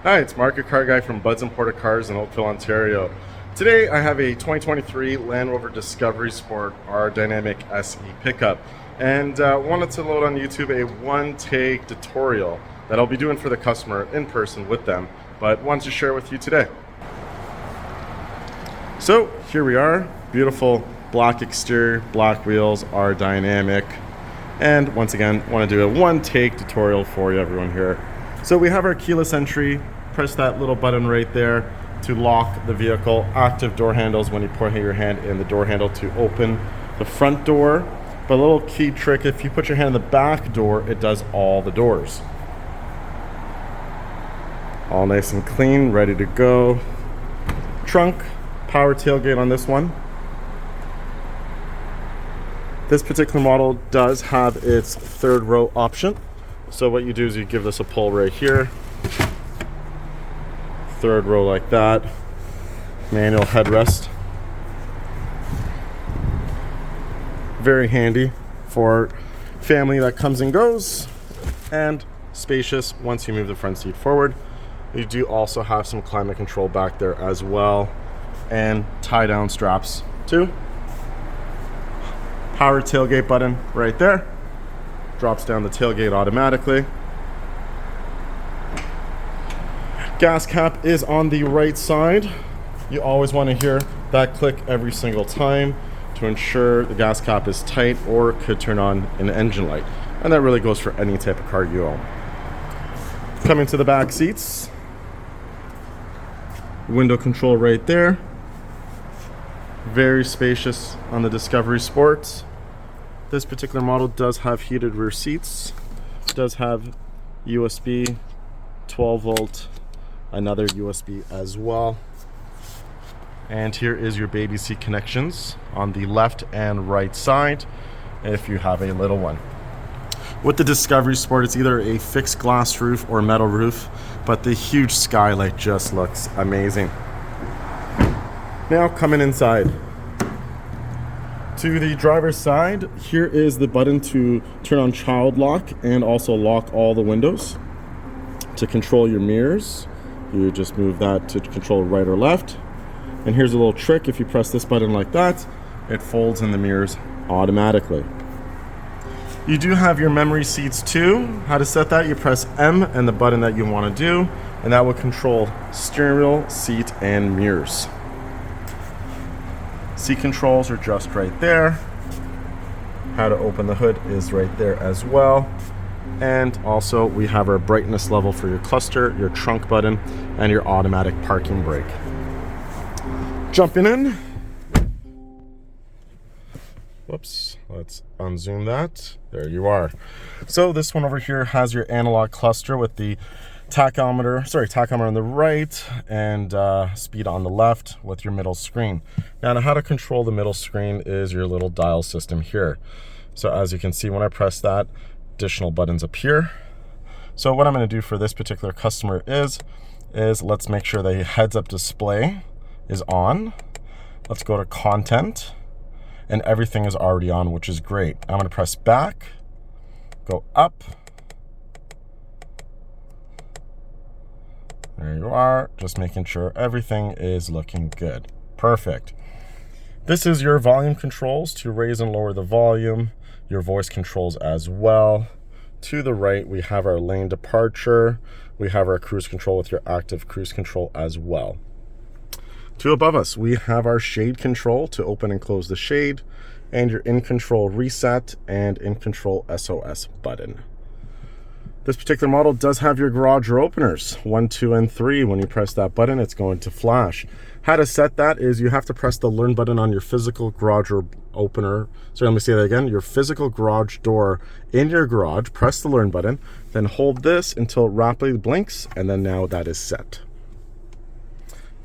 Hi, it's Mark, your car guy from Bud's Imported Cars in Oakville, Ontario. Today I have a 2023 Land Rover Discovery Sport R Dynamic SE pickup, and wanted to load on YouTube a one-take tutorial that I'll be doing for the customer in person with them, but wanted to share with you today. So here we are, beautiful black exterior, black wheels, R Dynamic, and once again want to do a one-take tutorial for you everyone here. So we have our keyless entry. Press that little button right there to lock the vehicle. Active door handles when you put your hand in the door handle to open the front door. But a little key trick, if you put your hand in the back door, it does all the doors. All nice and clean, ready to go. Trunk, power tailgate on this one. This particular model does have its third row option. So what you do is you give this a pull right here. Third row like that. Manual headrest. Very handy for family that comes and goes. And spacious once you move the front seat forward. You do also have some climate control back there as well. And tie down straps too. Power tailgate button right there. Drops down the tailgate automatically. Gas cap is on the right side. You always want to hear that click every single time to ensure the gas cap is tight or could turn on an engine light. And that really goes for any type of car you own. Coming to the back seats. Window control right there. Very spacious on the Discovery Sport. This particular model does have heated rear seats. It does have USB, 12 volt, another USB as well. And here is your baby seat connections on the left and right side if you have a little one. With the Discovery Sport, it's either a fixed glass roof or metal roof, but the huge skylight just looks amazing. Now coming inside. To the driver's side, here is the button to turn on child lock and also lock all the windows. To control your mirrors, you just move that to control right or left. And here's a little trick, if you press this button like that, it folds in the mirrors automatically. You do have your memory seats too. How to set that, you press M and the button that you want to do, and that will control steering wheel, seat, and mirrors. Seat controls are just right there. How to open the hood is right there as well. And also we have our brightness level for your cluster, your trunk button, and your automatic parking brake. Jumping in. Whoops, let's unzoom that. There you are. So this one over here has your analog cluster with the tachometer on the right and speed on the left with your middle screen. Now how to control the middle screen is your little dial system here. So as you can see, when I press that, additional buttons appear. So what I'm going to do for this particular customer is let's make sure the heads-up display is on. Let's go to content, and everything is already on, which is great. I'm going to press back, go up. There you are, just making sure everything is looking good. Perfect. This is your volume controls to raise and lower the volume, your voice controls as well. To the right, we have our lane departure. We have our cruise control with your active cruise control as well. To above us, we have our shade control to open and close the shade, and your in control reset and in control SOS button. This particular model does have your garage door openers, 1, 2, and 3. When you press that button, it's going to flash. How to set that is you have to press the learn button on your physical garage door opener. So let me say that again. Your physical garage door in your garage, press the learn button, then hold this until it rapidly blinks, and then now that is set.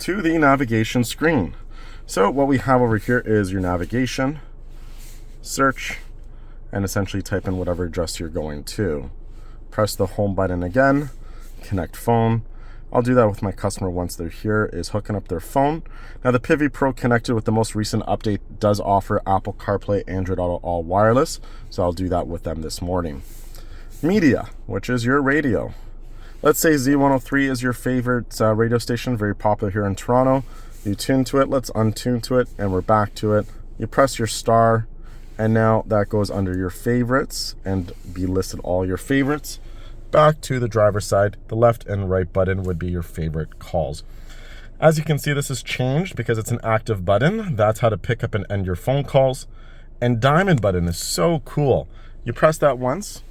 To the navigation screen. So what we have over here is your navigation, search, and essentially type in whatever address you're going to. Press the home button again, connect phone. I'll do that with my customer once they're here, is hooking up their phone. Now the Pivi Pro connected with the most recent update does offer Apple CarPlay, Android Auto, all wireless. So I'll do that with them this morning. Media, which is your radio. Let's say Z103 is your favorite radio station, very popular here in Toronto. You tune to it, let's untune to it, and we're back to it. You press your star, and now that goes under your favorites and be listed all your favorites. Back to the driver's side, the left and right button would be your favorite calls. As you can see, this has changed because it's an active button. That's how to pick up and end your phone calls. And diamond button is so cool. You press that once,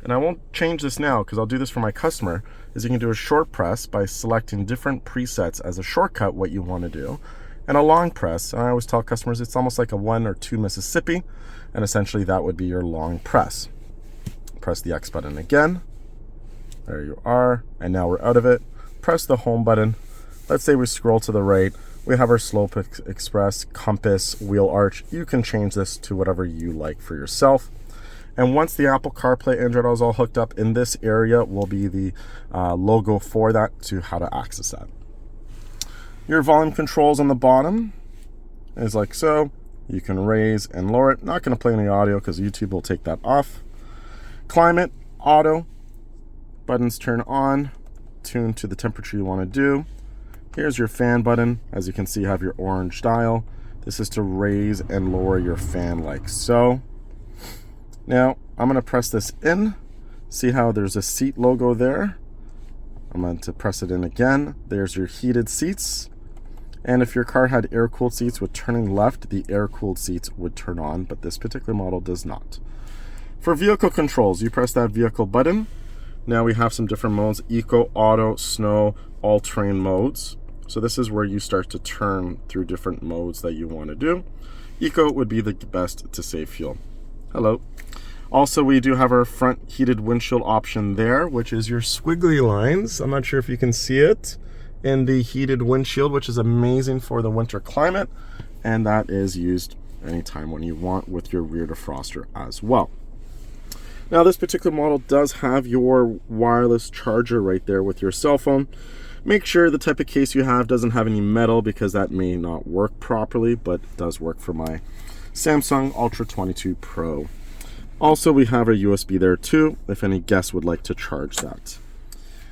and I won't change this now because I'll do this for my customer, is you can do a short press by selecting different presets as a shortcut what you want to do, and a long press. And I always tell customers it's almost like a 1 or 2 Mississippi, and essentially that would be your long press. Press the X button again. There you are, and now we're out of it. Press the home button. Let's say we scroll to the right. We have our slope express, compass, wheel arch. You can change this to whatever you like for yourself. And once the Apple CarPlay Android Auto is all hooked up, in this area will be the logo for that to how to access that. Your volume controls on the bottom is like so. You can raise and lower it. Not going to play any audio because YouTube will take that off. Climate, auto. Buttons turn on, tune to the temperature you want to do. Here's your fan button. As you can see, you have your orange dial. This is to raise and lower your fan like so. Now, I'm going to press this in. See how there's a seat logo there? I'm going to press it in again. There's your heated seats. And if your car had air-cooled seats with turning left, the air-cooled seats would turn on, but this particular model does not. For vehicle controls, you press that vehicle button. Now we have some different modes: eco, auto, snow, all-terrain modes. So this is where you start to turn through different modes that you want to do. Eco would be the best to save fuel. Hello. Also, we do have our front heated windshield option there, which is your squiggly lines. I'm not sure if you can see it in the heated windshield, which is amazing for the winter climate. And that is used anytime when you want with your rear defroster as well. Now, this particular model does have your wireless charger right there with your cell phone. Make sure the type of case you have doesn't have any metal because that may not work properly, but it does work for my Samsung Ultra 22 Pro. Also, we have a USB there too, if any guests would like to charge that.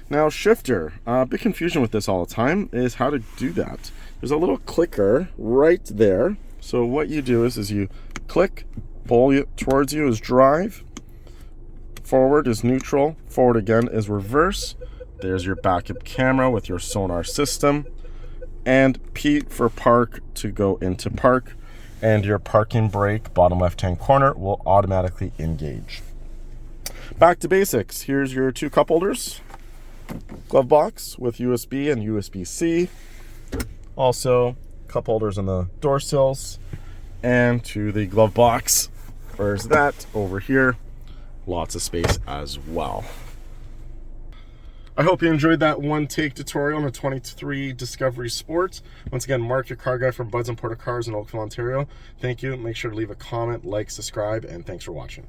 Now, shifter, big confusion with this all the time is how to do that. There's a little clicker right there. So what you do is you click, pull it towards you is drive, forward is neutral, forward again is reverse. There's your backup camera with your sonar system, and P for park to go into park, and your parking brake, bottom left-hand corner, will automatically engage. Back to basics. Here's your 2 cup holders, glove box with USB and USB-C. Also, cup holders in the door sills, and to the glove box. Where's that? Over here. Lots of space as well. I hope you enjoyed that one-take tutorial on the 23 Discovery Sport. Once again, Mark, your car guy from Buds and Porter Cars in Oakville, Ontario. Thank you. Make sure to leave a comment, like, subscribe, and thanks for watching.